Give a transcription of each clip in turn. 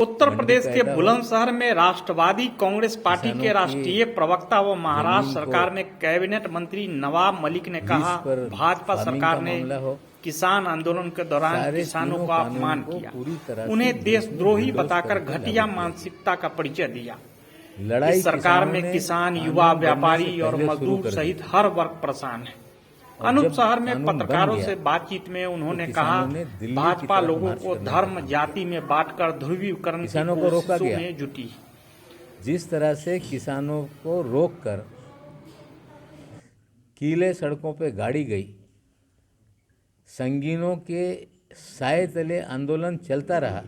उत्तर मंडी प्रदेश के पैदा हो, बुलंदशहर में राष्ट्रवादी कांग्रेस पार्टी किसानों के की राष्ट्रीय प्रवक्ता व महाराष्ट्र जमीन को सरकार में कैबिनेट मंत्री नवाब मलिक ने कहा, लीज पर भाजपा फार्मिंग सरकार का ने मामला हो, किसान आंदोलन के दौरान सारे किसानों तीनों का कानून अपमान को किया, पूरी तरह से उन्हें देश में देशद्रोही बुलडोज बताकर करके घटिया लागू किया मानसिकता का परिचय दिया। लड़ाई इस सरकार किसानों में ने किसान, कानून युवा, बनने से व्यापारी और पहले शुरू मजदूर कर दी सहित थी। हर वर्ग परेशान है। और अनूप जब शहर में कानून बन पत्रकारों गया से बातचीत में उन्होंने तो कहा, किसानों ने दिल्ली की भाजपा तरफ लोगों मार्च को करने का धर्म काम जाति में बांटकर ध्रुवीकरण की किसानों को रोका कोशिशों गया। में जुटी। जिस तरह से किसानों को रोककर कीले सड़कों पे गाड़ी गई, संगीनों के साए तले आंदोलन चलता रहा।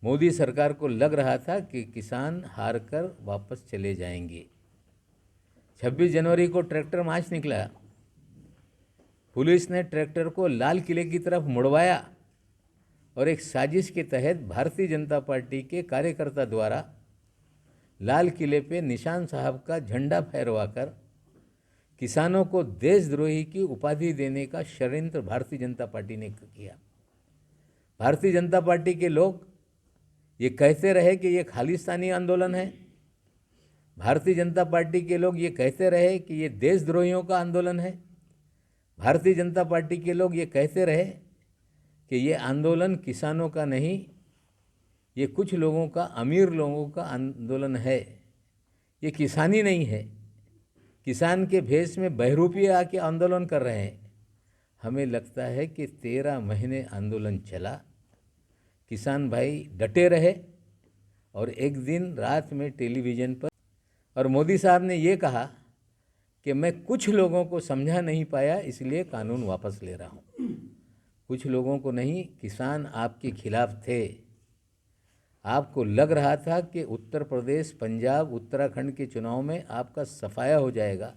मोदी सरकार को लग रहा था कि किसान हार कर वापस चले जाएंगे। 26 जनवरी को ट्रैक्टर मार्च निकला। पुलिस ने ट्रैक्टर को लाल किले की तरफ मुड़वाया और एक साजिश के तहत भारतीय जनता पार्टी के कार्यकर्ता द्वारा लाल किले पे निशान साहब का झंडा फहरवाकर किसानों को देशद्रोही की उपाधि देने का षड्यंत्र भारतीय जनता पार्टी ने किया। भारतीय जनता पार्टी के लोग ये कहते रहे कि ये खालिस्तानी आंदोलन है। भारतीय जनता पार्टी के लोग ये कहते रहे कि ये देशद्रोहियों का आंदोलन है। भारतीय जनता पार्टी के लोग ये कहते रहे कि ये आंदोलन किसानों का नहीं, ये कुछ लोगों का, अमीर लोगों का आंदोलन है, ये किसानी नहीं है। किसान के भेष में बहरूपिये आके आंदोलन कर रहे हैं। हमें लगता है कि 13 महीने आंदोलन चला, किसान भाई डटे रहे और एक दिन रात में टेलीविज़न पर और मोदी साहब ने ये कहा कि मैं कुछ लोगों को समझा नहीं पाया, इसलिए कानून वापस ले रहा हूँ। कुछ लोगों को नहीं, किसान आपके खिलाफ थे। आपको लग रहा था कि उत्तर प्रदेश, पंजाब, उत्तराखंड के चुनाव में आपका सफाया हो जाएगा।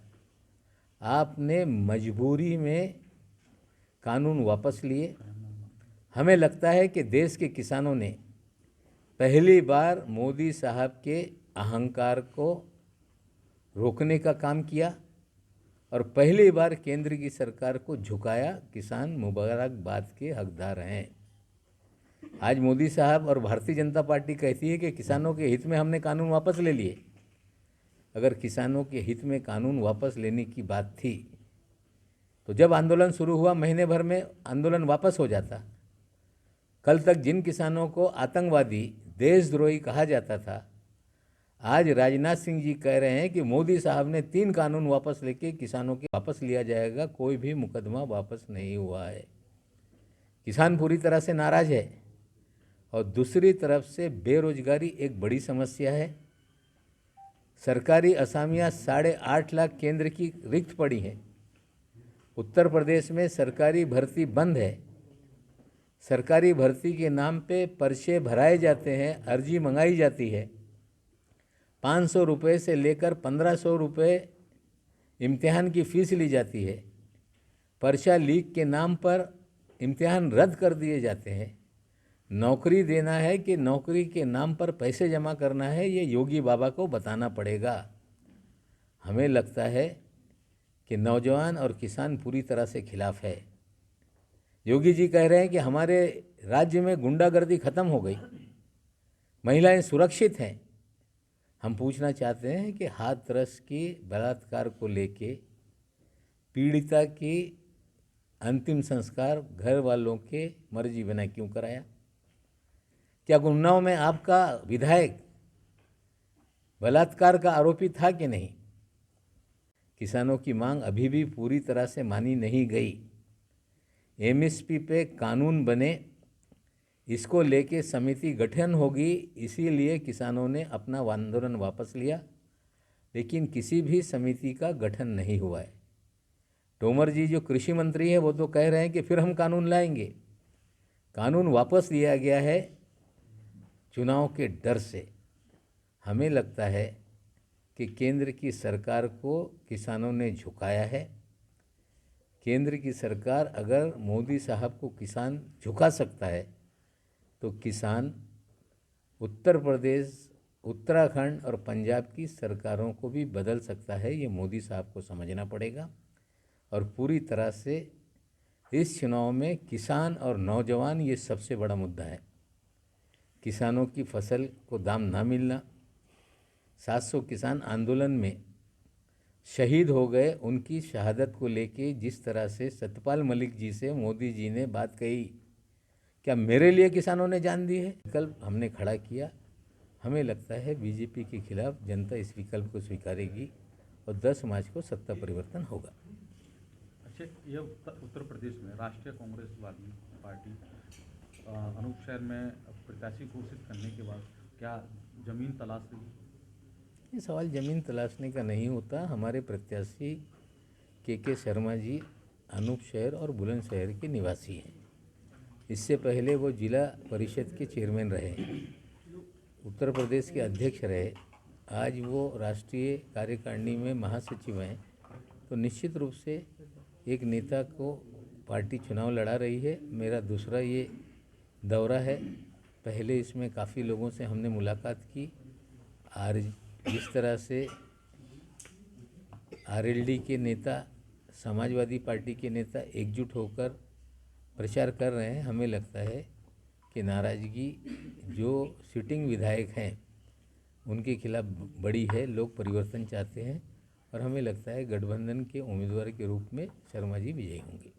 आपने मजबूरी में कानून वापस लिए। हमें लगता है कि देश के किसानों ने पहली बार मोदी साहब के अहंकार को रोकने का काम किया और पहली बार केंद्र की सरकार को झुकाया। किसान मुबारकबाद के हकदार हैं। आज मोदी साहब और भारतीय जनता पार्टी कहती है कि किसानों के हित में हमने कानून वापस ले लिए। अगर किसानों के हित में कानून वापस लेने की बात थी तो जब आंदोलन शुरू हुआ महीने भर में आंदोलन वापस हो जाता। कल तक जिन किसानों को आतंकवादी, देशद्रोही कहा जाता था, आज राजनाथ सिंह जी कह रहे हैं कि मोदी साहब ने 3 कानून वापस लेके किसानों के वापस लिया जाएगा। कोई भी मुकदमा वापस नहीं हुआ है। किसान पूरी तरह से नाराज है और दूसरी तरफ से बेरोजगारी एक बड़ी समस्या है। सरकारी असामियाँ 8.5 लाख केंद्र की रिक्त पड़ी हैं। उत्तर प्रदेश में सरकारी भर्ती बंद है। सरकारी भर्ती के नाम पे पर्चे भराए जाते हैं, अर्जी मंगाई जाती है। 500 रुपये से लेकर 1500 रुपये इम्तिहान की फ़ीस ली जाती है। पर्चा लीक के नाम पर इम्तिहान रद्द कर दिए जाते हैं। नौकरी देना है कि नौकरी के नाम पर पैसे जमा करना है, ये योगी बाबा को बताना पड़ेगा। हमें लगता है कि नौजवान और किसान पूरी तरह से खिलाफ है। योगी जी कह रहे हैं कि हमारे राज्य में गुंडागर्दी खत्म हो गई, महिलाएं सुरक्षित हैं। हम पूछना चाहते हैं कि हाथरस की बलात्कार को लेके पीड़िता की अंतिम संस्कार घर वालों के मर्जी बिना क्यों कराया? क्या उन्नाव में आपका विधायक बलात्कार का आरोपी था कि नहीं? किसानों की मांग अभी भी पूरी तरह से मानी नहीं गई। एमएसपी पे कानून बने, इसको लेके समिति गठन होगी, इसीलिए किसानों ने अपना आंदोलन वापस लिया, लेकिन किसी भी समिति का गठन नहीं हुआ है। तोमर जी जो कृषि मंत्री है वो तो कह रहे हैं कि फिर हम कानून लाएंगे। कानून वापस लिया गया है चुनाव के डर से। हमें लगता है कि केंद्र की सरकार को किसानों ने झुकाया है। केंद्र की सरकार अगर मोदी साहब को किसान झुका सकता है तो किसान उत्तर प्रदेश, उत्तराखंड और पंजाब की सरकारों को भी बदल सकता है। ये मोदी साहब को समझना पड़ेगा और पूरी तरह से इस चुनाव में किसान और नौजवान ये सबसे बड़ा मुद्दा है। किसानों की फसल को दाम ना मिलना, 700 किसान आंदोलन में शहीद हो गए, उनकी शहादत को लेके जिस तरह से सतपाल मलिक जी से मोदी जी ने बात कही, क्या मेरे लिए किसानों ने जान दी है, विकल्प हमने खड़ा किया। हमें लगता है बीजेपी के खिलाफ जनता इस विकल्प को स्वीकारेगी और 10 मार्च को सत्ता परिवर्तन होगा। अच्छा, ये उत्तर प्रदेश में राष्ट्रीय कांग्रेसवादी पार्टी अनूप शहर में प्रत्याशी घोषित करने के बाद क्या जमीन तलाश रही? ये सवाल ज़मीन तलाशने का नहीं होता। हमारे प्रत्याशी के शर्मा जी अनूप शहर और बुलंदशहर के निवासी हैं। इससे पहले वो जिला परिषद के चेयरमैन रहे, उत्तर प्रदेश के अध्यक्ष रहे, आज वो राष्ट्रीय कार्यकारिणी में महासचिव हैं। तो निश्चित रूप से एक नेता को पार्टी चुनाव लड़ा रही है। मेरा दूसरा ये दौरा है। पहले इसमें काफ़ी लोगों से हमने मुलाकात की। जिस तरह से आरएलडी के नेता, समाजवादी पार्टी के नेता एकजुट होकर प्रचार कर रहे हैं, हमें लगता है कि नाराज़गी जो सिटिंग विधायक हैं उनके खिलाफ बड़ी है। लोग परिवर्तन चाहते हैं और हमें लगता है गठबंधन के उम्मीदवार के रूप में शर्मा जी विजयी होंगे।